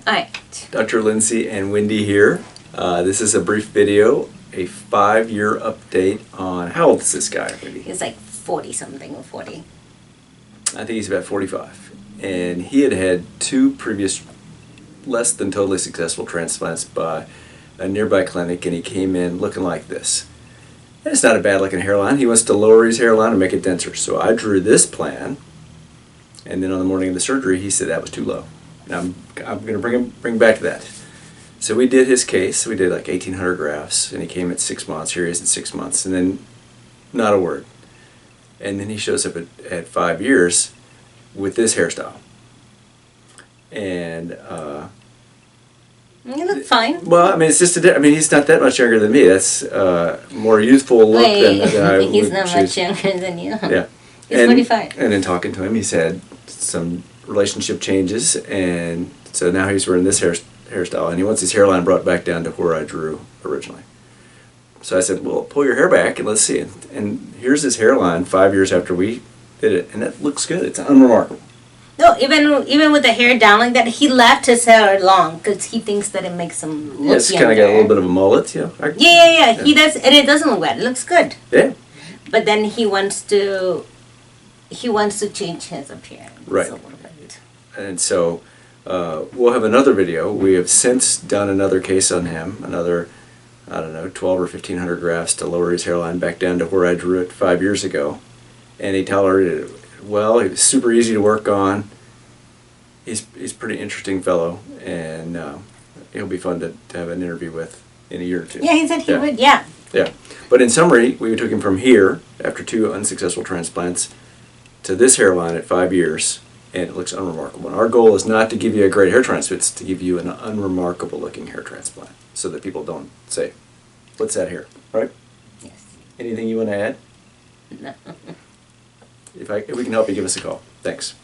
Alright. Dr. Lindsey and Wendy here. This is a brief video, a 5-year update on, how old is this guy, Wendy? He's like 40 something or 40. I think he's about 45. And he had had 2 previous less than totally successful transplants by a nearby clinic, and he came in looking like this. And it's not a bad looking hairline. He wants to lower his hairline and make it denser. So I drew this plan, and then on the morning of the surgery he said that was too low. Now I'm going to bring back to that. So we did his case. We did like 1,800 grafts, and he came at 6 months. Here he is at 6 months, and then not a word. And then he shows up at 5 years with this hairstyle. And you look fine. well, I mean, it's just he's not that much younger than me. That's more youthful look than I would He's not choose. much younger than you. Yeah. He's 45. And in talking to him, he's had some relationship changes, and so now he's wearing this hairstyle, and he wants his hairline brought back down to where I drew originally. So I said, well, pull your hair back and let's see it. And here's his hairline 5 years after we did it, and that looks good. It's unremarkable. No, even with the hair down like that, he left his hair long because he thinks that it makes him look It's kind of got a little bit of a mullet, you know. Yeah. He does, and it doesn't look bad. It looks good. Yeah. But then he wants to change his appearance Right. a little bit. And so we'll have another video. We have since done another case on him, another, I don't know, 12 or 1,500 grafts to lower his hairline back down to where I drew it 5 years ago. And he tolerated it well. He was super easy to work on. He's a pretty interesting fellow, and he'll be fun to have an interview with in a year or two. Yeah, he said he would, yeah. Yeah. But in summary, we took him from here, after 2 unsuccessful transplants, to this hairline at 5 years, and it looks unremarkable. And our goal is not to give you a great hair transplant, it's to give you an unremarkable looking hair transplant, so that people don't say, what's that hair, right? Yes. Anything you want to add? No. If we can help you, give us a call. Thanks.